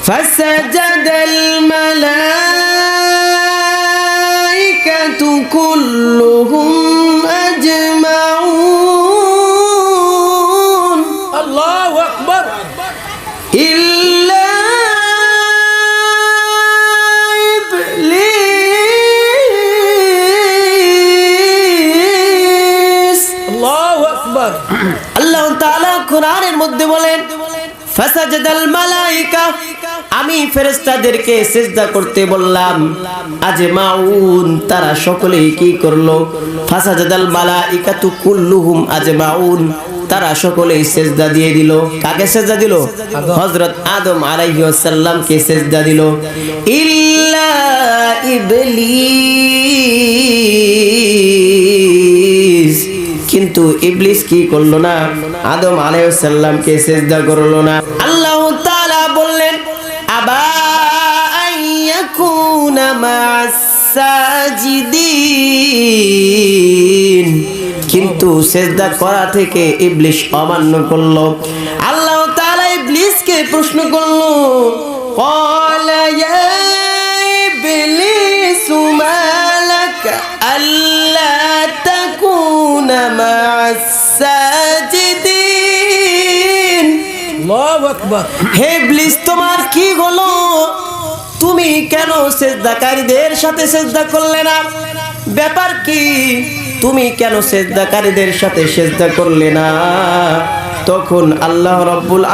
ফাসাজাদাল মালাইকাতু কুল্লুহুম আজমাউন। আল্লাহু আকবার। ইল্লা ইবলিস। আল্লাহু আকবার। আল্লাহ তাআলা কোরআনের মধ্যে বলেন ফাসাজাদাল মালাইকা, আমি ফেরেশতাদেরকে সিজদা করতে বললাম, আজমাউন, তারা সকলেই কি করলো? ফাসাজাদাল মালাইকাতু কুল্লুহুম আজমাউন, তারা সকলেই সিজদা দিয়ে দিল। কাকে সিজদা দিল? হযরত আদম আলাইহিস সালামকে সিজদা দিল। ইল্লা ইবলিস, কিন্তু ইবলিস কি করলো না? আদম আলাইহিস সালামকে সিজদা করলো না। আল্লাহ তাআলা বললেন আবা আইয়াকুনা মা'আস সাজিদিন, কিন্তু সিজদা করা থেকে ইবলিস অমান্য করলো। আল্লাহ তাআলা ইবলিসকে প্রশ্ন করলো, ক্বালা ইয়া ইবলিসু মা লাকা আল্লা তাকুনা মা'আস সাজিদিন। আল্লাহু আকবার। হে ইবলিস, তোমার কি হলো? তুমি কেন সিজদাকারীদের সাথে সিজদা করলে না? ব্যাপার কি? তুমি কেন সিজদাকারীদের সাথে সিজদা করলে না? তখন আল্লাহ রাব্বুল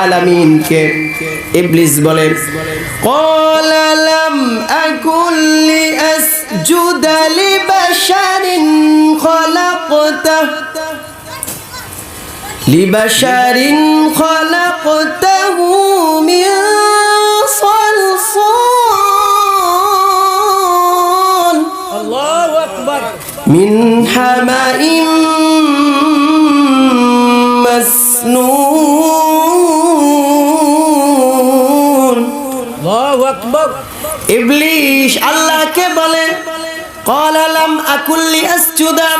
আলামিনকে ইবলিস বলে, ক্বালা লাম আকুল লিআসজুদা লিবাশারিন খলাকতাহু মিন সালসাল আল্লাহু আকবার। মিন হামাইম মাসনুন। আল্লাহু আকবার। ইবলিস আল্লাহকে বলে, ক্বালা লাম আকুল লিআসজুদা,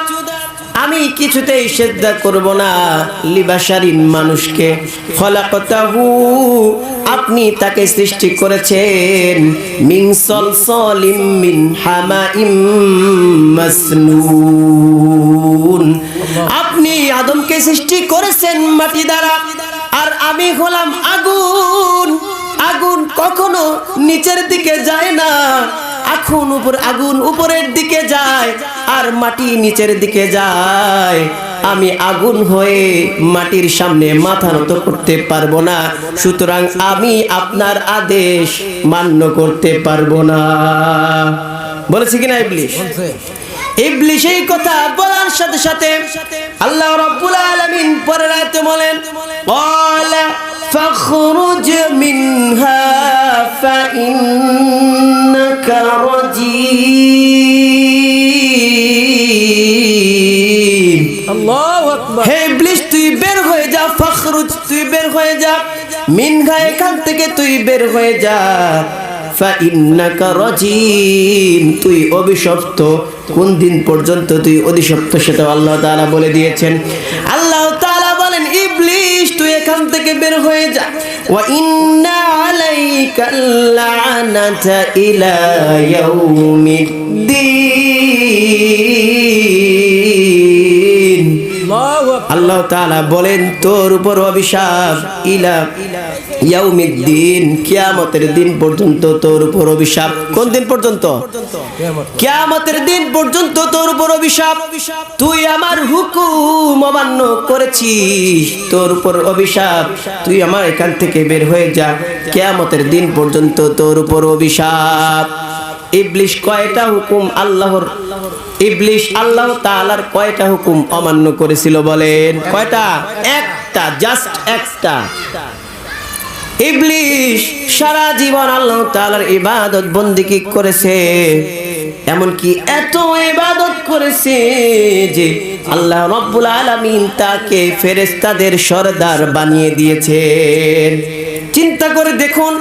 আমি কিছুতেই সিজদা করব না লিবাশারিন, মানুষকে, খলাকতাহু, আপনি তাকে সৃষ্টি করেছেন, মিন সালসালিম মিন হামাইম মাসনুন, আপনি আদমকে সৃষ্টি করেছেন মাটি দ্বারা, আর আমি হলাম আগুন। আগুন কখনো নিচের দিকে যায় না, আগুন উপরের দিকে যায় আর মাটি নিচের দিকে যায়। আমি আগুন হয়ে মাটির সামনে মাথা নত করতে পারবো না, সুতরাং আমি আপনার আদেশ মান্য করতে পারবো না। বলেছে কিনা ইবলিস? ইবলিস এই কথা বলার সাথে সাথে আল্লাহ রাব্বুল আলামিন পরের আয়াতে বলেন, ক্বালা ফাখরুজ মিনহা ফাইন্নাকা রাজিম। আল্লাহু আকবার। হে ইবলিস, তুই বের হয়ে যা, ফাখরুজ, তুই বের হয়ে যা, মিনহা, এখান থেকে তুই বের হয়ে যা, ফাইন্নাকা রাজিম, তুই অভিশপ্ত। কোন দিন পর্যন্ত তুই অভিশপ্ত সেটা আল্লাহ তাআলা বলে দিয়েছেন। আল্লাহ তাআলা বলেন, ইবলিস তুই এখান থেকে বের হয়ে যা, ওয়া ইন্না আলাইকাল লা'নাতা ইলা ইয়াউমিদ্দিন। আল্লাহ তাআলা বলেন, তোর উপর অভিশাপ, ইলা ইয়াউমিদ্দিন, কিয়ামতের দিন পর্যন্ত তোর উপর অভিশাপ। কোন দিন পর্যন্ত? কিয়ামতের দিন পর্যন্ত তোর উপর অভিশাপ। তুই আমার হুকুম অমান্য করেছিস, তোর উপর অভিশাপ, তুই আমার এখান থেকে বের হয়ে যা, কিয়ামতের দিন পর্যন্ত তোর উপর অভিশাপ। ইবলিস কয়টা হুকুম আল্লাহর, ইবলিস আল্লাহ তাআলার কয়টা হুকুম অমান্য করেছিল বলেন? কয়টা? একটা, জাস্ট একটা। ইবলিস সারা জীবন আল্লাহ তাআলার ইবাদত বন্দেগী করেছে, এমনকি এত ইবাদত করেছে যে আল্লাহ রাব্বুল আলামিন তাকে ফেরেশতাদের সরদার বানিয়ে দিয়েছেন। চিন্তা করে দেখুন,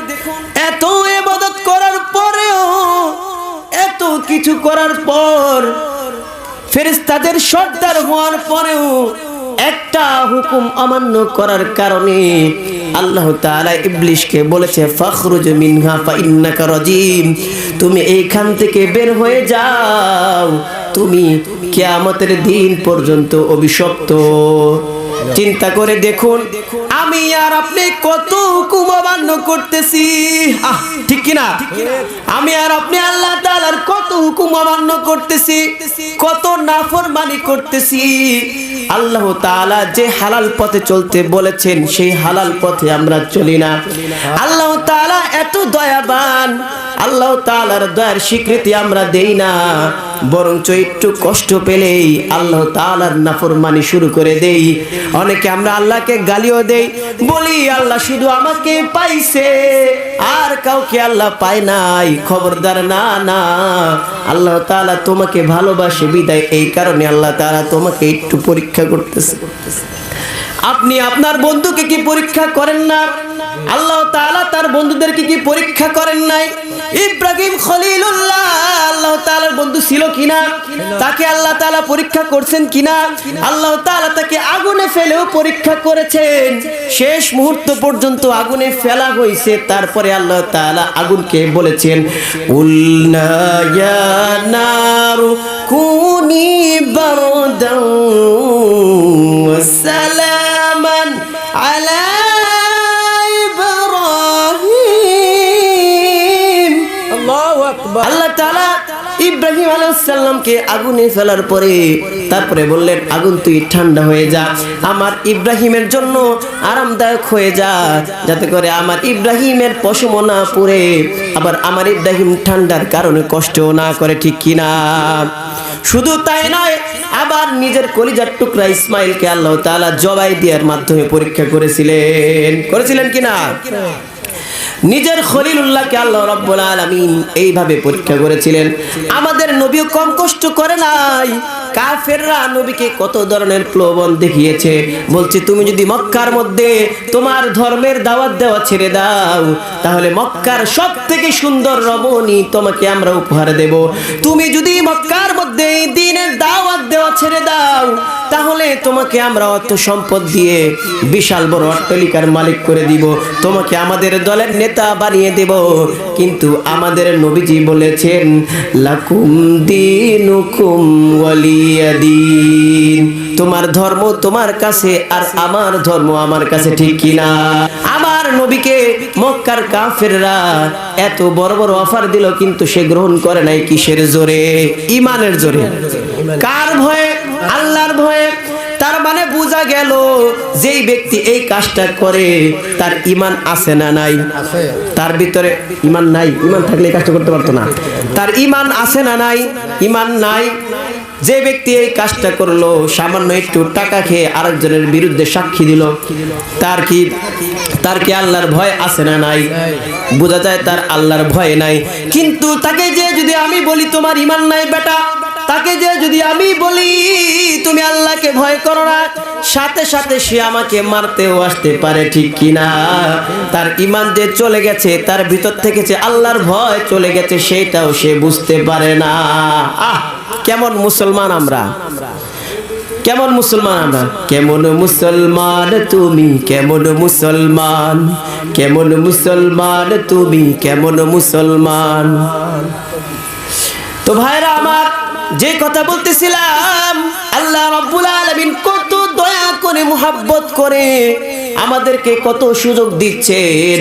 এত ইবাদত করার পরেও, এত কিছু করার পর, ফেরেশতাদের সরদার হওয়ার পরেও একটা হুকুম অমান্য করার কারণে আল্লাহ তাআলা ইবলিশকে বলেছে ফাখরুজ মিনহা ফাইন্নাকা রাজিম, তুমি এইখান থেকে বের হয়ে যাও, তুমি কিয়ামতের দিন পর্যন্ত অভিশপ্ত। চিন্তা করে দেখুন, আমি আর আপনি কত হুকুম অমান্য করতেছি, ঠিক কিনা? আমি আর আপনি আল্লাহ তাআলার কত হুকুম অমান্য করতেছি, কত নাফরমানি করতেছি। আল্লাহ তাআলা যে হালাল পথে চলতে বলেছেন সেই হালাল পথে আমরা চলি না। আল্লাহ তাআলা এত দয়াবান, আল্লাহ তাআলার দয়ার স্বীকৃতি আমরা দেই না, বরঞ্চ একটু কষ্ট পেলেই আল্লাহ তাআলার নাফরমানি শুরু করে দেই। অনেকে আমরা আল্লাহকে গালিও দেই, বলি আল্লাহ শুধু আমাকে পাইছে আর কাউকে আল্লাহ পায় নাই। খবরদার, না না, আল্লাহ তাআলা তোমাকে ভালোবাসে বিদায় এই কারণে আল্লাহ তাআলা তোমাকে একটু পরীক্ষা করতেছে। আপনি আপনার বন্ধুকে কি পরীক্ষা করেন না? আল্লাহ তাআলা তার বন্ধুদেরকে কি পরীক্ষা করেন নাই? ইব্রাহিম খলিলুল্লাহ আল্লাহ তাআলার বন্ধু ছিল কিনা? তাকে আল্লাহ তাআলা পরীক্ষা করছেন কিনা? আল্লাহ তাআলা তাকে আগুনে ফেলেও পরীক্ষা করেছেন, শেষ মুহূর্ত পর্যন্ত আগুনে ফেলা হয়েছে। তারপরে আল্লাহ তাআলা আগুনকে বলেছেন উলনা ইয়া নারু কুনি বারদান ওয়া সালামান আলা আল্লাহ তাআলা ইব্রাহিম আলাইহিস সালামকে আগুনে ফেলার পরে তারপরে বললেন আগুন তুই ঠান্ডা হয়ে যা, আমার ইব্রাহিমের জন্য আরামদায়ক হয়ে যা, যাতে করে আমার ইব্রাহিমের পশম না পুড়ে, আবার আমার ইব্রাহিম ঠান্ডার কারণে কষ্ট না করে, ঠিক কিনা? শুধু তাই নয়, আবার নিজের কলিজার টুকরা ইসমাইলকে আল্লাহ তাআলা জবাই দেওয়ার মাধ্যমে পরীক্ষা করেছিলেন কিনা? নিজের খলিলুল্লাহকে আল্লাহ রাব্বুল আলামিন এইভাবে পরীক্ষা করেছিলেন। আমাদের নবীও কম কষ্ট করে নাই। কাফেররা নবীকে কত ধরনের প্রলোভন দেখিয়েছে, বলছে তুমি যদি মক্কার মধ্যে তোমার ধর্মের দাওয়াত দেওয়া ছেড়ে দাও তাহলে মক্কার সবথেকে সুন্দর রমণী তোমাকে আমরা উপহার দেব। তুমি যদি মক্কার মধ্যে দ্বীনের দাওয়াত দেওয়া ছেড়ে দাও তাহলে তোমাকে আমরা অর্থ সম্পদ দিয়ে বিশাল বড় অট্টালিকার মালিক করে দিব, তোমাকে আমাদের দলের নেতা বানিয়ে দেব। কিন্তু আমাদের নবীজি বলেছেন লাকুম দীনুকুম ওয়ালিয়াদিন, তোমার ধর্ম তোমার কাছে আর আমার ধর্ম আমার কাছে, ঠিক কিনা? আমার নবীকে মক্কার কাফেররা এত বড় বড় অফার দিল কিন্তু সে গ্রহণ করে নাই। কিসের জোরে? ঈমানের জোরে। কার ভয়ে? আল্লাহর ভয়ে। তার মানে বোঝা গেল যেই ব্যক্তি এই কাজটা করে তার ঈমান আছে না নাই? তার ভিতরে ঈমান নাই। ঈমান থাকলে এই কাজটা করতে পারতো না। তার ঈমান আছে না নাই? ঈমান নাই। যে ব্যক্তি এই কাজটা করলো, সামান্য একটু টাকা খেয়ে আরেকজনের বিরুদ্ধে সাক্ষী দিল, তার কি আল্লাহর ভয় আছে না নাই? বোঝা যায় তার আল্লাহর ভয় নাই। কিন্তু তাকে যে যদি আমি বলি তোমার ঈমান নাই বেটা, তাকে যে যদি আমি বলি তুমি আল্লাহকে ভয় করো না, সাথে সাথে সে আমাকে মারতেও আসতে পারে, ঠিক কিনা? তার ঈমান যে চলে গেছে, তার ভিতর থেকে যে আল্লাহর ভয় চলে গেছে সেটাও সে বুঝতে পারে না। কেমন মুসলমান আমরা, কেমন মুসলমান আমরা, কেমন মুসলমান তুমি, কেমন মুসলমান, কেমন মুসলমান তুমি, কেমন মুসলমান। তো ভাইরা আমার, যে কথা বলতেছিলাম, আল্লাহ রাব্বুল আলামিন কত দয়া করে মুহাব্বত করে আমাদেরকে কত সুযোগ দিচ্ছেন।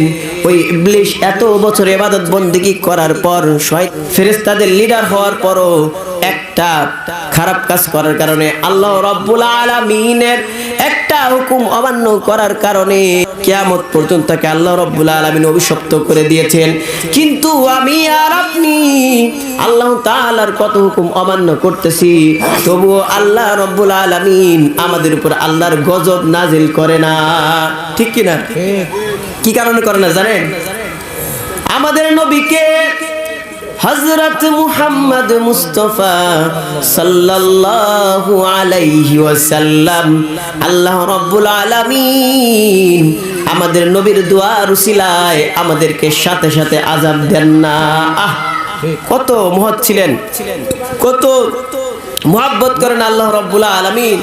ওই ইবলিস এত বছর ইবাদত বন্দেগী করার পর, ফেরেশতাদের লিডার হওয়ার পরও একটা খারাপ কাজ করার কারণে, আল্লাহ রাব্বুল আলামিনের একটা হুকুম অমান্য করার কারণে কিয়ামত পর্যন্ত তাকে আল্লাহ রাব্বুল আলামিন অভিশপ্ত করে দিয়েছেন। কিন্তু আমি আর আপনি আল্লাহ তাআলার কত হুকুম অমান্য করতেছি, তবুও আল্লাহ রাব্বুল আলামিন আমাদের উপর আল্লাহর গজব নাজিল করে না, ঠিক কি না? কি কারণে করে না জানেন? আমাদের নবীকে হযরত মুহাম্মদ মুস্তাফা সাল্লাল্লাহু আলাইহি ওয়াসাল্লাম আল্লাহ রাব্বুল আলামিন আমাদের নবীর দোয়ার উসিলায় আমাদেরকে সাথে সাথে আযাব দেন না। কত মহৎ ছিলেন, কত মুহাব্বত করেন আল্লাহ রাব্বুল আলামিন।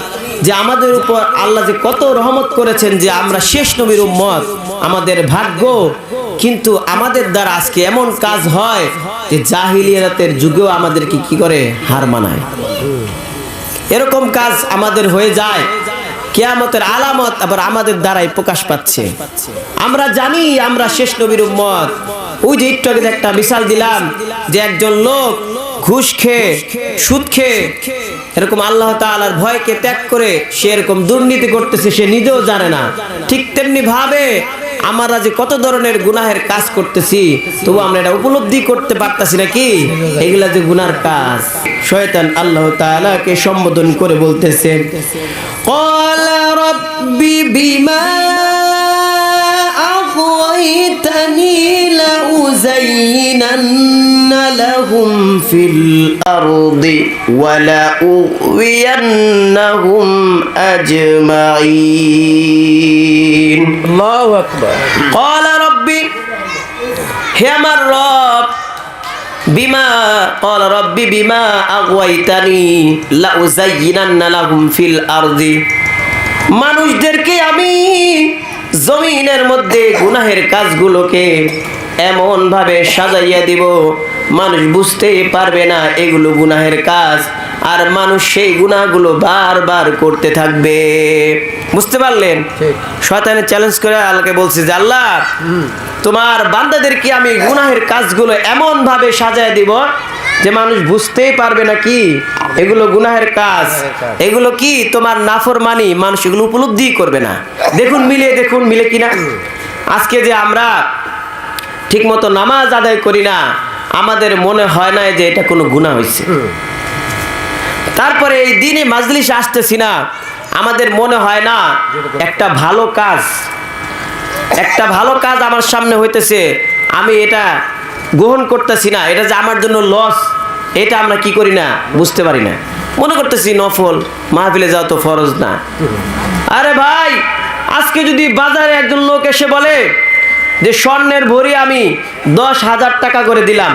যে আমাদের উপর আল্লাহ যে কত রহমত করেছেন যে আমরা শেষ নবীর উম্মত, আমাদের ভাগ্য। কিন্তু আমাদের দ্বারা আজকে এমন কাজ হয় যে জাহিলিয়াতের যুগেও আমাদেরকে কি করে হার মানায়। এরকম কাজ আমাদের হয়ে যায়, কিয়ামতের আলামত আবার আমাদের দ্বারাই প্রকাশ পাচ্ছে। আমরা জানি আমরা শেষ নবীর উম্মত। ওই যে একটু আগে একটা মিসাল দিলাম যে একজন লোক ঘুষ খেয়ে সুদ খেয়ে এরকম আল্লাহ তাআলার ভয়কে ত্যাগ করে সে এরকম দুর্নীতি করতেছে, সে নিজেও জানে না। ঠিক তেমনি ভাবে আমরা যে কত ধরনের গুনাহের কাজ করতেছি, তবু আমরা এটা উপলব্ধি করতে পারতাছি না কি এগুলা যে গুনার কাজ। শয়তান আল্লাহ তাআলাকে সম্বোধন করে বলতেছে, ক্বালা রাব্বি বিমা আগওয়াইতানি লাউযায়িনান্না লাহুম ফিল আরদি ওয়া লাউগওয়িয়ান্নাহুম আজমাইন। আল্লাহু আকবার। ক্বালা রাব্বি, হে আমার রব, বিমা ক্বালা রাব্বি বিমা আগওয়াইতানি লাউযায়িনান্না লাহুম ফিল আরদি, মানুষদেরকে আমি জমিনের মধ্যে গুনাহের কাজগুলোকে এমন ভাবে সাজাইয়া দিব মানুষ বুঝতেই পারবে না এগুলো গুনাহের কাজ, আর মানুষ সেই গুনাহগুলো বারবার করতে থাকবে। বুঝতে পারলেন? শয়তানে চ্যালেঞ্জ করে আল্লাহকে বলছে যে আল্লাহ, তোমার বান্দাদেরকে আমি গুনাহের কাজগুলো এমন ভাবে সাজায় দিব যে মানুষ বুঝতেই পারবে না কি এগুলো গুনাহের কাজ, এগুলো কি তোমার নাফরমানি, মানুষ এগুলো উপলব্ধি করবে না। দেখুন মিলে কিনা। আজকে যে আমরা ঠিক মতো নামাজ আদায় করি না, আমাদের মনে হয় না যে এটা কোনো গুনাহ হয়েছে। তারপরে এই দিনে মাজলিসে আসতেছি না, আমাদের মনে হয় না একটা ভালো কাজ আমার সামনে হইতেছে, আমি এটা গ্রহণ করতেছি না, এটা যে আমার জন্য লস, এটা আমরা কি করি না, বুঝতে পারি না। মনে করতেছি নফল, মাহফিলে যাওয়া তো ফরজ না। আরে ভাই, আজকে যদি বাজারে একজন লোক এসে বলে যে স্বর্ণের ভরি আমি 10,000 টাকা করে দিলাম,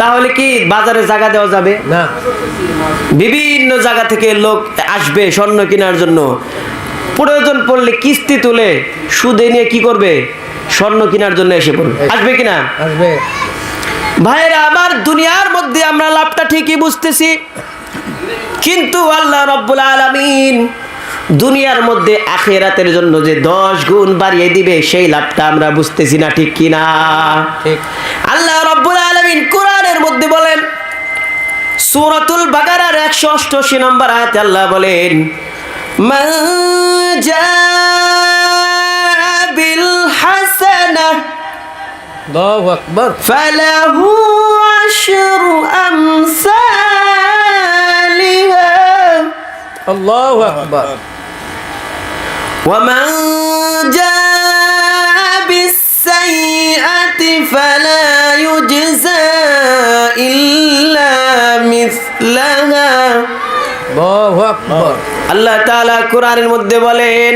তাহলে কি বাজারে জায়গা দেওয়া যাবে না? বিভিন্ন জায়গা থেকে লোক আসবে স্বর্ণ কেনার জন্য, প্রয়োজন পড়লে কিস্তি তুলে সুদে নিয়ে কি করবে, স্বর্ণ কেনার জন্য এসে পড়বে। আসবে কিনা? আসবে। ভাইরা আমার, দুনিয়ার মধ্যে আমরা লাভটা ঠিকই বুঝতেছি, কিন্তু আল্লাহ রাব্বুল আলামিন দুনিয়ার মধ্যে আখিরাতের জন্য যে 10 গুণ বাড়িয়ে দিবে সেই লাভটা আমরা বুঝতেছি না, ঠিক কিনা? ঠিক। আল্লাহ রাব্বুল আলামিন কোরআনের মধ্যে বলেন, সূরাতুল বাকারার 188 নম্বর আয়াতে আল্লাহ বলেন, মান জাআ বিল হাসানাহ আল্লাহু আকবার। ফালাহু আশরু আমসালিহা আল্লাহু আকবার। ومن جاء بالسيئة فلا يجزى إلا مثلها। আল্লাহু আকবার। আল্লাহ তাআলা কোরআনের মধ্যে বলেন,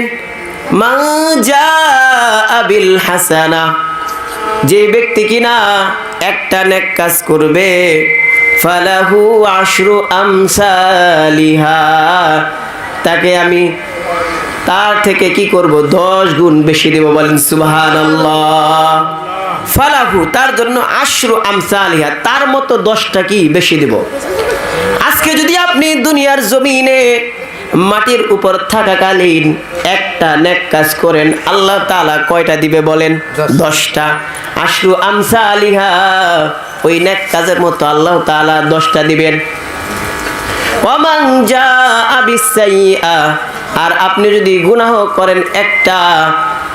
মান জাআ বিল হাসানা, যে ব্যক্তি কিনা একটা নেক কাজ করবে, ফালাহু আশরু আমসালিহা, তাকে আমি তার থেকে কি করব, 10 গুণ বেশি দেব। বলেন সুবহানাল্লাহ। ফালাহু, তার জন্য আশরু আমসালিহা, তার মতো 10টা কি বেশি দেব। আজকে যদি আপনি দুনিয়ার জমিনে মাটির উপর থাকাকালীন একটা নেক কাজ করেন, আল্লাহ তাআলা কয়টা দিবে বলেন? 10টা। আশরু আমসালিহা, ওই নেক কাজের মতো আল্লাহ তাআলা 10টা দিবেন। ওয়ামান জাআ বিসাইয়্যা, আর আপনি যদি গুনাহ করেন একটা,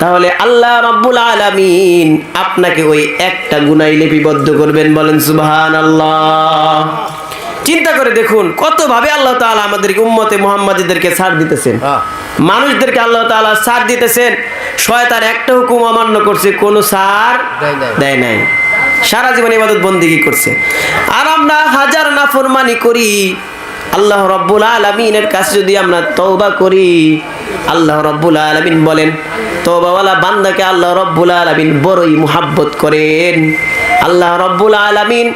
তাহলে আল্লাহ রাব্বুল আলামিন আপনাকে ওই একটা গুনাহ লিপিবদ্ধ করবেন। বলেন সুবহানাল্লাহ। চিন্তা করে দেখুন কত ভাবে আল্লাহ তাআলা আমাদেরকে উম্মতে মুহাম্মাদীদেরকে ছাড় দিতেছেন, মানুষদেরকে আল্লাহ তাআলা ছাড় দিতেছেন। শয়তান একটা হুকুম অমান্য করছে, কোনো ছাড় দেয় নাই, সারা জীবন ইবাদত বন্দেগী করছে। আর আমরা হাজার নাফরমানি করি, আল্লাহ রাব্বুল আলামিনের কাছে যদি আমরা তওবা করি, আল্লাহ রাব্বুল আলামিন বলেন তওবাওয়ালা বান্দাকে আল্লাহ রাব্বুল আলামিন বড়ই মুহাব্বত করেন। আল্লাহ রাব্বুল আলামিন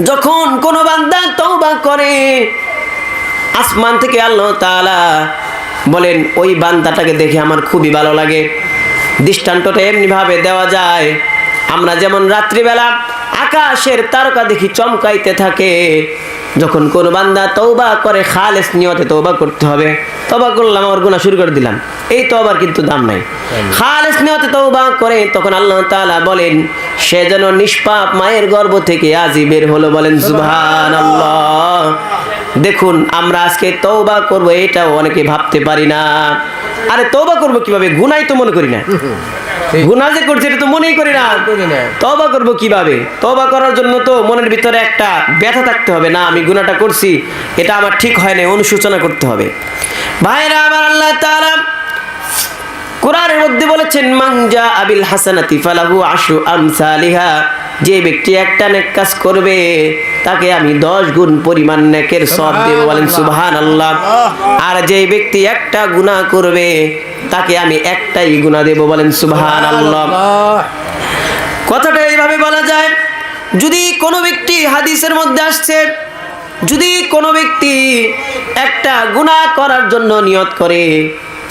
যখন কোনো বান্দা তওবা করে, আসমান থেকে আল্লাহ তাআলা বলেন ওই বান্দাটাকে দেখে আমার খুবই ভালো লাগে। দৃষ্টান্তটা এমনি ভাবে দেওয়া যায়, আমরা যেমন রাত্রিবেলা আকাশের তারকা দেখি চমকাইতে থাকে, যখন কোন বান্দা তওবা করে খালেস নিয়তে তওবা করতে হবে, তওবা করলাম আর গুনাহ শুরু করে দিলাম, এই তওবার কিন্তু দাম নাই। খালেস নিয়তে তওবা করে তখন আল্লাহ তাআলা বলেন সে যেন নিষ্পাপ মায়ের গর্ভ থেকে আজই বের হলো, বলেন সুবহানাল্লাহ। দেখুন আমরা আজকে তওবা করব এটাও অনেকে ভাবতে পারি না। আরে তওবা করব কিভাবে, গুনাহই তো মনে করি না, গুনাহ যে করছি এটা তো মনেই করি না, তওবা করব কিভাবে? তওবা করার জন্য তো মনের ভিতরে একটা ব্যথা থাকতে হবে, না আমি গুনাহটা করছি, এটা আমার ঠিক হয় না, অনুশোচনা করতে হবে। ভাইরা আমার, আল্লাহ তাআলা কোরআনের মধ্যে বলেছেন মান জা আবিল হাসানাতি ফালাহু আশরু আমসালিহা, যে ব্যক্তি একটা নেক কাজ করবে তাকে আমি 10 গুণ পরিমাণ নেকের সওয়াব দেব, বলেন সুবহানাল্লাহ। আর যে ব্যক্তি একটা গুনাহ করবে তাকে আমি একটাই গুনাহ দেব, বলেন সুবহানাল্লাহ। কথাটা এইভাবে বলা যায়, যদি কোনো ব্যক্তি, হাদিসের মধ্যে আসছে, যদি কোনো ব্যক্তি একটা গুনাহ করার জন্য নিয়ত করে,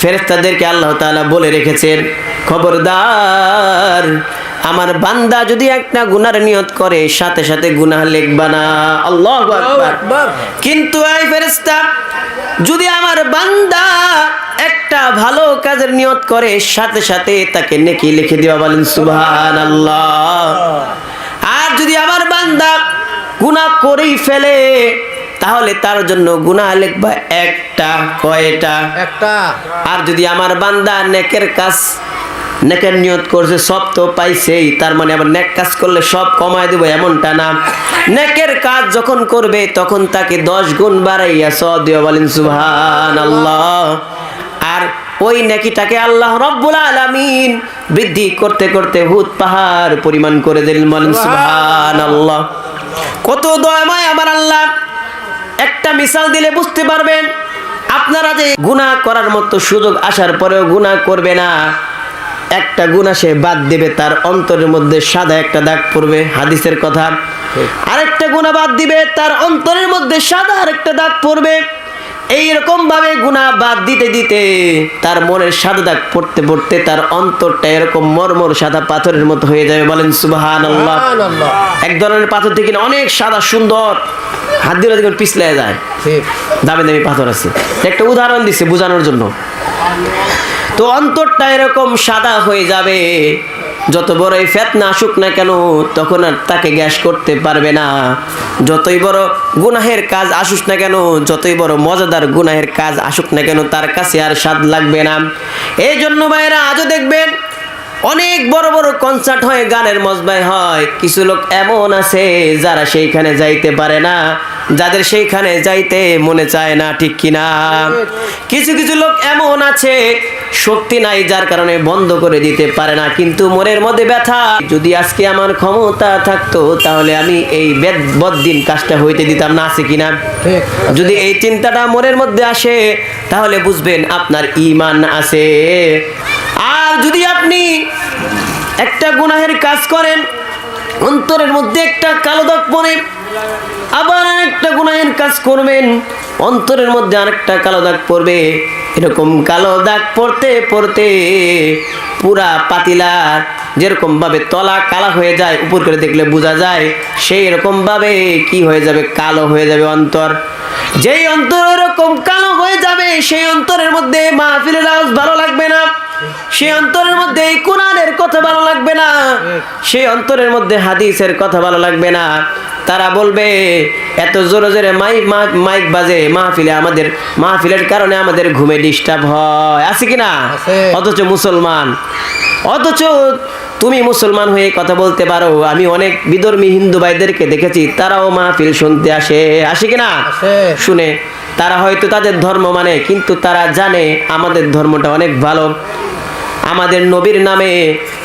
ফেরেশতাদেরকে আল্লাহ তাআলা বলে রেখেছেন খবরদার আমার বান্দা যদি একটা গুনার নিয়ত করে সাথে সাথে গুনাহ লিখবা না। আল্লাহু আকবার। কিন্তু এই ফেরেশতা যদি আমার বান্দা একটা ভালো কাজের নিয়ত করে সাথে সাথে তাকে নেকি লিখে দিবা, বলেন সুবহানাল্লাহ। আর যদি আমার বান্দা গুনাহ করেই ফেলে তাহলে তার জন্য গুনাহ লিখবা একটা, কয়টা? একটা। আর যদি আমার বান্দা নেকের কাজ, নেকের নিয়ত করছে সব তো পাইছেই, তার মানে আবার নেক কাজ করলে সব কমায় দেব এমনটা না, নেকের কাজ যখন করবে তখন তাকে 10 গুণ বাড়াইয়া সওয়াব দিও, বলেন সুবহানাল্লাহ। আর ওই নেকিটাকে আল্লাহ রাব্বুল আলামিন বৃদ্ধি করতে করতে হুদ পাহাড় পরিমাণ করে দিলেন, বলেন সুবহানাল্লাহ। কত দয়াময় আমার আল্লাহ। একটা মিসাল দিলে বুঝতে পারবেন। আপনারা যে গুনাহ করার মতো সুযোগ আসার পরেও গুনাহ করবে না, একটা গুনাহ সে বাদ দেবে, তার অন্তরের মধ্যে সাদা একটা দাগ পড়বে, হাদিসের কথা। আরেকটা গুনাহ বাদ দিবে, তার অন্তরের মধ্যে সাদা আরেকটা দাগ পড়বে। এইরকম ভাবে গুনাহ বাদ দিতে দিতে তার মনের সাদা দাগ পড়তে পড়তে তার অন্তরটা এরকম মরমর সাদা পাথরের মতো হয়ে যাবে, বলেন সুবহানাল্লাহ। এক ধরনের পাথর থেকে অনেক সাদা সুন্দর, হাত দিলে দেখুন পিছলে যায়, দামি দামি পাথর আছে। একটা উদাহরণ দিচ্ছে বোঝানোর জন্য। তো অন্তরটা এরকম সাদা হয়ে যাবে, যত বড়ই ফিতনা আসুক না কেন তখন আর তাকে গ্যাস করতে পারবে না। যতই বড় গুনাহের কাজ আসুক না কেন, যতই বড় মজাদার গুনাহের কাজ আসুক না কেন, তার কাছে আর স্বাদ লাগবে না। এই জন্য ভাইরা আজও দেখবেন অনেক বড় বড় কনসার্ট হয়, গানের মজবাই হয়, কিছু লোক এমন আছে যারা সেইখানে যাইতে পারে না, যাদের সেইখানে যাইতে মনে চায় না, ঠিক কিনা? কিছু কিছু লোক এমন আছে শক্তি নাই যার কারণে বন্ধ করে দিতে পারে না, কিন্তু মনের মধ্যে ব্যথা। যদি আজকে আমার ক্ষমতা থাকতো তাহলে আমি এই বদ্দিন কাজটা হইতে দিতাম না, আছে কিনা? যদি এই চিন্তাটা মনের মধ্যে আসে তাহলে বুঝবেন আপনার ঈমান আছে। আর যদি আপনি একটা গুনাহের কাজ করেন, অন্তরের মধ্যে একটা কালো দাগ পড়ে, আবার আরেকটা গুনাহের কাজ করবেন, অন্তরের মধ্যে আরেকটা কালো দাগ পড়বে, এরকম কালো দাগ পড়তে পড়তে পুরা পাতিলা যেরকম ভাবে তলা কালা হয়ে যায়, উপর করে দেখলে বোঝা যায়, সেই রকম ভাবে কি হয়ে যাবে, কালো হয়ে যাবে অন্তর। যেই অন্তর এরকম কালো হয়ে যাবে সেই অন্তরের মধ্যে মাহফিলের আওয়াজ ভালো লাগবে না, সেই অন্তরের মধ্যে কোরআনের কথা ভালো লাগবে না, সেই অন্তরের মধ্যে হাদিসের কথা ভালো লাগবে না। তারা বলবে এত জোরে জোরে মাইক বাজে মাহফিলে, আমাদের মাহফিলের কারণে আমাদের ঘুমে ডিস্টার্ব হয়, আছে কিনা? অথচ মুসলমান, অথচ তুমি মুসলমান হয়ে কথা বলতে পারো। আমি অনেক বিধর্মী হিন্দু ভাইদেরকে দেখেছি, তারাও মাহফিল শুনতে আসে কিনা? শুনে তারা হয়তো তাদের ধর্ম মানে, কিন্তু তারা জানে আমাদের ধর্মটা অনেক ভালো। আমাদের নবীর নামে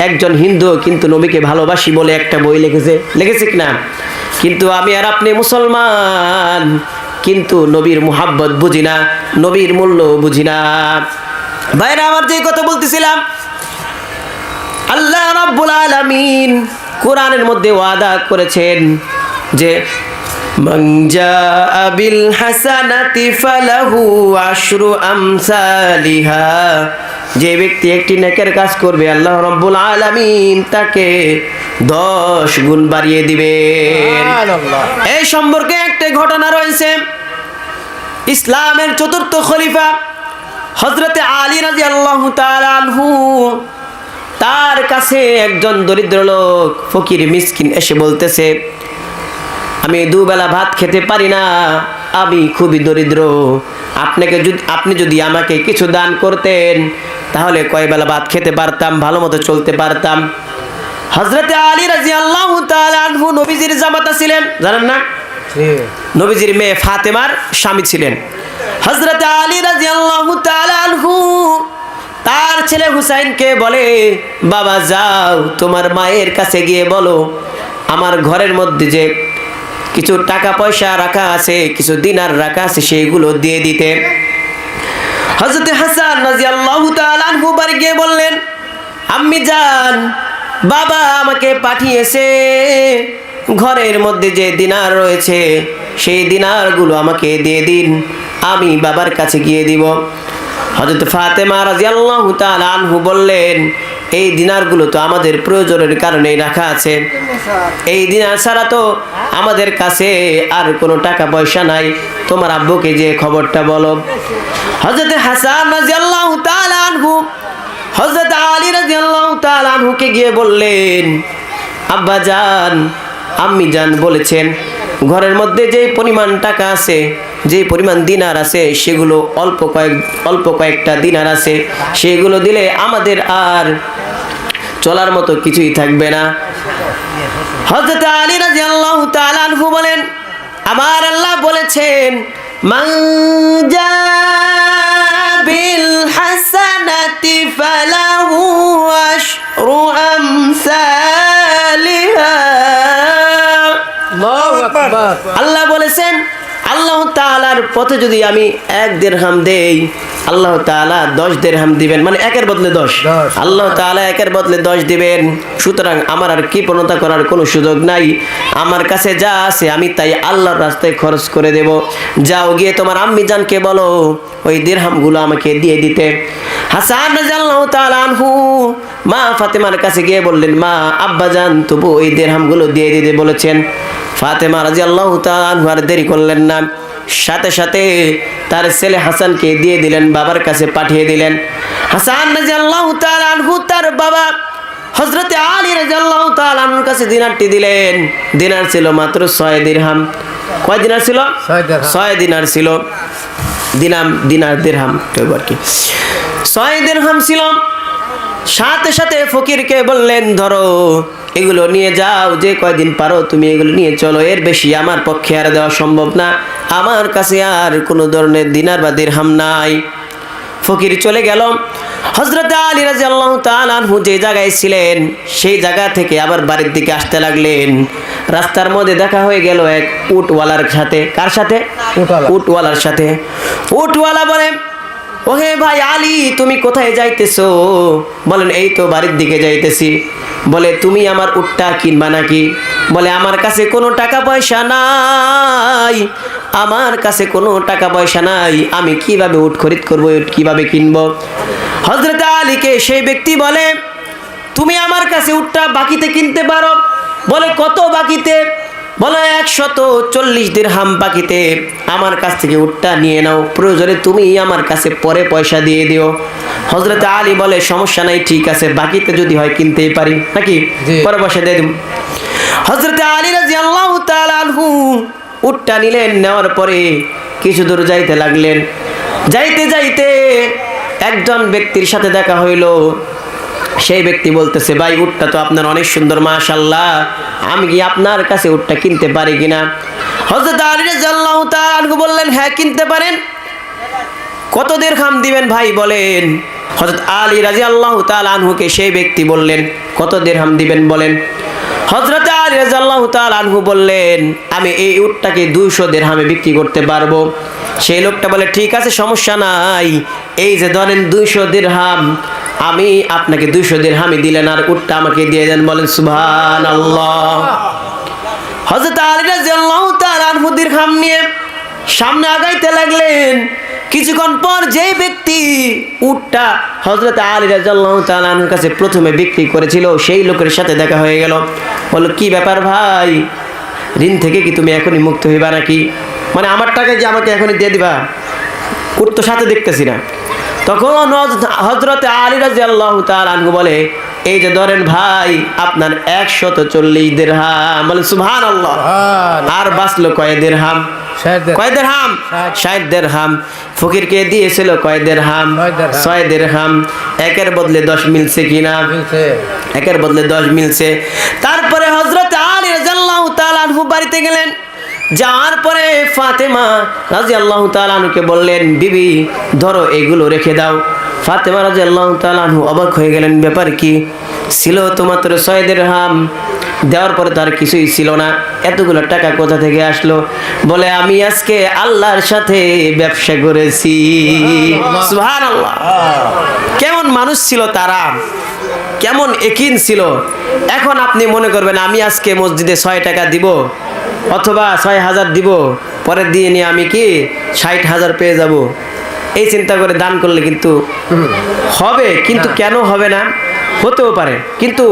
একজন হিন্দু কিন্তু নবীকে ভালোবাসি বলে একটা বই লিখেছে কিনা? কিন্তু আমি আর আপনি মুসলমান, কিন্তু নবীর মুহাব্বত বুঝি না, নবীর মূল্য বুঝি না। ভাইরা আমার যে কথা বলতেছিলাম, আল্লাহ রাব্বুল আলামিন কোরআনের মধ্যে ওয়াদা করেছেন যে মান জাআ বিল হাসানাতি ফালাহু আশরু আমসালিহা, যে ব্যক্তি একটি নেকের কাজ করবে আল্লাহ রাব্বুল আলামিন তাকে 10 গুণ বাড়িয়ে দিবেন। সুবহানাল্লাহ। এই সম্পর্কে একটা ঘটনা রয়েছে। ইসলামের চতুর্থ খলিফা হযরতে আলী রাদিয়াল্লাহু তাআলা আনহু, তার কাছে একজন দরিদ্র লোক ফকির মিসকিন এসে বলতেছে, আমি দুবেলা ভাত খেতে পারি না, আমি খুবই দরিদ্র, আপনি যদি আমাকে কিছু দান করতেন তাহলে কয় বেলা ভাত খেতে পারতাম, ভালো মতো চলতে পারতাম। হযরতে আলী রাদিয়াল্লাহু তাআলা আনহু নবীজির জামাতা ছিলেন, জানেন না? জি। নবীজির মেয়ে ফাতেমার স্বামী ছিলেন। হযরতে আলী রাদিয়াল্লাহু তাআলা আনহু তার ছেলে হুসাইনকে বলে, বাবা যাও তোমার মায়ের কাছে গিয়ে বলো আমার ঘরের মধ্যে যে কিছু টাকা পয়সা রাখা আছে, কিছু দিনার রাখা আছে, সেইগুলো দিয়ে দিতে। হযরতে হাসান রাদিয়াল্লাহু তাআলা আনহু বাড়ি গিয়ে বললেন, আম্মি জান, বাবা আমাকে পাঠিয়েছে, ঘরের মধ্যে যে দিনার রয়েছে সেই দিনারগুলো আমাকে দিয়ে দিন, আমি বাবার কাছে গিয়ে দিব। হযরত ফাতেমা রাদিয়াল্লাহু তাআলা আনহু বললেন, এই দিনারগুলো তো আমাদের প্রয়োজনের কারণেই রাখা আছে, এই দিনার ছাড়া তো আমাদের কাছে আর কোনো টাকা পয়সা নাই, তোমার আব্বুকে যে খবরটা বলো। হযরত হাসান রাদিয়াল্লাহু তাআলা আনহু হযরত আলী রাদিয়াল্লাহু তাআলা আনহুকে গিয়ে বললেন, আব্বা জান, আম্মি জান বলেছেন ঘরের মধ্যে যে পরিমাণ টাকা আছে, যে পরিমাণ দিনার আছে, সেগুলো অল্প কয়েকটা দিনার আছে, সেগুলো দিলে আমাদের আর চলার মতো কিছুই থাকবে না। হযরত আলী রাদিয়াল্লাহু তাআলা আনহু বলেন, আমার আল্লাহ বলেছেন, মান জাআ বিল হাসানাতি ফালাহু আশরু আমসালিহা। আল্লাহু আকবার। আল্লাহ বলেছেন, আল্লাহ তাআলার পথে যদি আমি 1 দিরহাম দেই, আল্লাহ তাআলা 10 দিরহাম দিবেন, মানে 1-এর বদলে 10। আল্লাহ তাআলা 1-এর বদলে 10 দিবেন। সুতরাং আমার আর কৃপণতা করার কোনো সুযোগ নাই, আমার কাছে যা আছে আমি তাই আল্লাহর রাস্তায় খরচ করে দেব। যাও গিয়ে তোমার আম্মি জানকে বলো ওই দিরহামগুলো আমাকে দিয়ে দিতে। হাসান রাদিয়াল্লাহু তাআলা আনহু মা ফাতেমার কাছে গিয়ে বললেন, মা, আব্বা জান তবু ওই দিরহামগুলো দিয়ে দিতে বলেছেন। ফাতেমা রাদিয়াল্লাহু তাআলা আনহা আর দেরি করলেন না, সাথে সাথে তার ছেলে হাসানকে দিয়ে দিলেন, বাবার কাছে পাঠিয়ে দিলেন। হাসান রাদিয়াল্লাহু তাআলা আনহু তার বাবা হযরতে আলী রাদিয়াল্লাহু তাআলা আনহুর কাছে দিনারটি দিলেন। দিনার ছিল মাত্র 6 দিরহাম। কয় দিনার ছিল? 6 দিরহাম। 6 দিনার ছিল। দিনার দিরহাম তো আর কি 6 দিরহাম ছিল। সাথে সাথে ফকিরকে বললেন, ধরো এগুলো নিয়ে যাও, যে কয়দিন পারো তুমি এগুলো নিয়ে চলো, এর বেশি আমার পক্ষে আর দেওয়া সম্ভব না, আমার কাছে আর কোনো ধরনের দিনার বা দিরহাম নাই। ফকির চলে গেল। হযরত আলী রাদিয়াল্লাহু তাআলা আনহু যে জায়গায় ছিলেন সেই জায়গা থেকে আবার বাড়ির দিকে আসতে লাগলেন। রাস্তার মধ্যে দেখা হয়ে গেল এক উটওয়ালার সাথে। কার সাথে? উটওয়ালার সাথে। উটওয়ালা বলে, ওহে ভাই আলী, তুমি কোথায় যাইতেছো? বলেন, এই তো বাড়ির দিকে যাইতেছি। বলে, তুমি আমার উটটা কিনবা নাকি? বলে, আমার কাছে কোনো টাকা পয়সা নাই, আমার কাছে কোনো টাকা পয়সা নাই, আমি কিভাবে উট খরিদ করবো, উট কিভাবে কিনবো? হযরত আলীকে সেই ব্যক্তি বলে, তুমি আমার কাছে উটটা বাকিতে কিনতে পারো। বলে, কত বাকিতে? বলে, 140 দিরহাম বাকিতে আমার কাছ থেকে উটটা নিয়ে নাও, প্রয়োজনে তুমি আমার কাছে পরে পয়সা দিয়ে দিও। হযরত আলী বলে, সমস্যা নাই, ঠিক আছে, বাকিতে যদি হয় কিনতেই পারি, নাকি পরে পয়সা দিয়ে দিব। হযরত আলী রাদিয়াল্লাহু তাআলা আনহু উটটা নিলেন, নেওয়ার পরে কিছু দূর যাইতে লাগলেন। যাইতে যাইতে একজন ব্যক্তির সাথে দেখা হইলো। সেই ব্যক্তি বলতেছে, ভাই উটটা তো আপনার অনেক সুন্দর, মাশাআল্লাহ, আমি কি আপনার কাছে উটটা কিনতে পারি কিনা? হযরত আলী রাদিয়াল্লাহু তাআলা আনহু বললেন, হ্যাঁ কিনতে পারেন। কত দিরহাম দিবেন ভাই বলেন? হযরত আলী রাদিয়াল্লাহু তাআলা আনহুকে সেই ব্যক্তি বললেন, কত দিরহাম দিবেন বলেন? হযরত আলী রাদিয়াল্লাহু তাআলা আনহু বললেন, আমি এই উটটাকে 200 দিরহামে বিক্রি করতে পারবো। সেই লোকটা বলে, ঠিক আছে, সমস্যা নাই, এই যে ধরেন 200 দিরহাম, আমি আপনাকে 200 দিরহামই দিলেন, আর উটটা আমাকে দিয়ে দেন। বলেন সুবহানাল্লাহ। হযরত আলী রাদিয়াল্লাহু তাআলা আনহু দিরহাম নিয়ে সামনে আগাইতে লাগলেন। কিছুক্ষণ পর যেই ব্যক্তি উটটা হযরত আলী রাদিয়াল্লাহু তাআলা আনহুর কাছে প্রথমে বিক্রি করেছিল সেই লোকের সাথে দেখা হয়ে গেল। বলল, কি ব্যাপার ভাই, ঋণ থেকে কি তুমি এখনই মুক্ত হইবা নাকি? মানে আমার টাকা কি আমাকে এখনই দিয়ে দিবা? উট তো সাথে দেখতেছি না। তখন হযরত আলী রাদিয়াল্লাহু তাআলা আনহু বলে, এই যে ধরেন ভাই, আপনার 140 দিরহাম। বলেন সুবহানাল্লাহ। আর বাঁচলো কয় দিরহাম? কয় দিরহাম? 60 দিরহাম। ফকিরকে দিয়েছিল কয় দিরহাম? 6 দিরহাম। একের বদলে 10 মিলছে কিনা? একের বদলে 10 মিলছে। তারপরে হযরত আলী রাদিয়াল্লাহু তাআলা আনহু বাড়িতে গেলেন। যাওয়ার পরে ফাতেমা রাদিয়াল্লাহু তাআলা আনহুকে বললেন, বিবি ধরো এগুলো রেখে দাও। ফাতেমা রাদিয়াল্লাহু তাআলা আনহু অবাক হয়ে গেলেন, ব্যাপার কি? ছিল তো মাত্র 6 দিরহাম, দেওয়ার পরে তার কিছুই ছিল না, এতগুলো টাকা কোথা থেকে আসলো? বলে, আমি আজকে আল্লাহর সাথে ব্যবসা করেছি। সুবহানাল্লাহ। কেমন মানুষ ছিল তারা, কেমন একিন ছিল। এখন আপনি মনে করবেন আমি আজকে মসজিদে 6 টাকা দিব অথবা 6,000 দিব, পরে দিয়ে নিয়ে আমি কি 60,000 পেয়ে যাব, এই চিন্তা করে দান করলে কিন্তু হবে। কিন্তু কেন হবে না? হতেও পারে, কিন্তু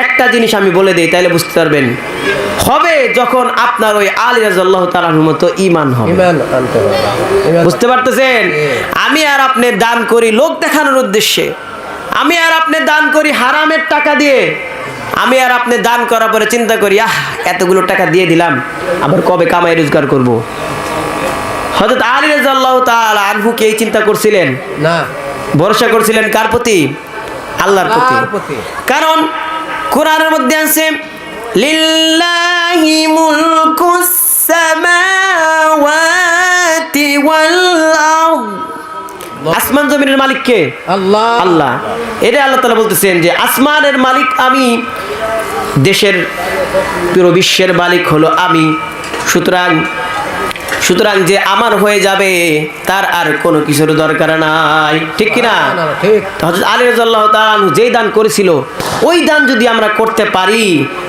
একটা জিনিস আমি বলে দিই, তাইলে বুঝতে পারবেন। হবে যখন আপনার ওই আলী রাদিয়াল্লাহু তাআলার মতো ঈমান হবে। বুঝতে পারতেছেন? আমি আর আপনি দান করি লোক দেখানোর উদ্দেশ্যে, আমি আর আপনি দান করি হারামের টাকা দিয়ে, আমি আর আপনি দান করার পরে চিন্তা করি, এতগুলো টাকা দিয়ে দিলাম, আবার কবে কামাই রোজগার করব। হযরত আলী রাদিয়াল্লাহু তাআলা আনহু কি এই চিন্তা করছিলেন? না। ভরসা করছিলেন কার প্রতি? আল্লাহর প্রতি। কারণ কোরআনের মধ্যে আছে, লিল্লাহি মুলকুস সামাওয়াতি ওয়াল আরদ। আসমান জমিনের মালিক কে? আল্লাহ। আল্লাহ। এটা আল্লাহ তাআলা বলতেছেন যে আসমানের মালিক আমি, দেশের পুরো বিশ্বের মালিক হলো আমি। সুতরাং যে আমার হয়ে যাবে তার আর কোনো কিছুর দরকার নাই, ঠিক কিনা? হযরত আলী রাদিয়াল্লাহু তাআলা আনহু যেই দান করেছিল, ওই দান যদি আমরা করতে পারি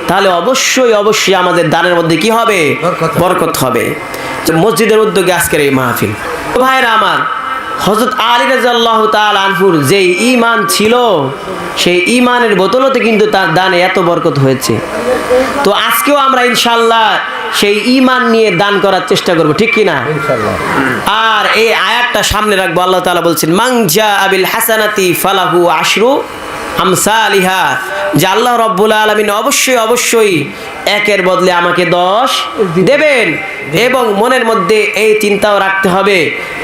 তাহলে অবশ্যই আমাদের দানের মধ্যে কি হবে? বরকত হবে। মসজিদের উদ্যোগে আজকের এই মাহফিল। ভাইরা আমার, হযরত আলী রাদিয়াল্লাহু তাআলা আনহুর যেই ঈমান ছিল, সেই ঈমানের বদৌলতে কিন্তু তার দানে এত বরকত হয়েছে। তো আজকেও আমরা ইনশাআল্লাহ সেই ঈমান নিয়ে দান করার চেষ্টা করব, ঠিক কি না? ইনশাআল্লাহ। আর এই আয়াতটা সামনে রাখবো। আল্লাহ তাআলা বলছেন, মান জাআ বিল হাসানাতি ফালাহু আশরু আমসালিহা, যে আল্লাহ রাব্বুল আলামিন অবশ্যই একের বদলে আমাকে 10 দেবেন। এবং মনের মধ্যে এই চিন্তাও রাখতে হবে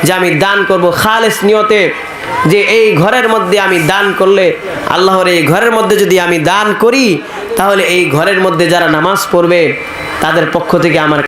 যে আমি দান করব খালেস নিয়তে, যে এই ঘরের মধ্যে আমি দান করলে, আল্লাহর এই ঘরের মধ্যে যদি আমি দান করি, তাহলে এই ঘরের মধ্যে যারা নামাজ পড়বে তাদের পক্ষ থেকে আমার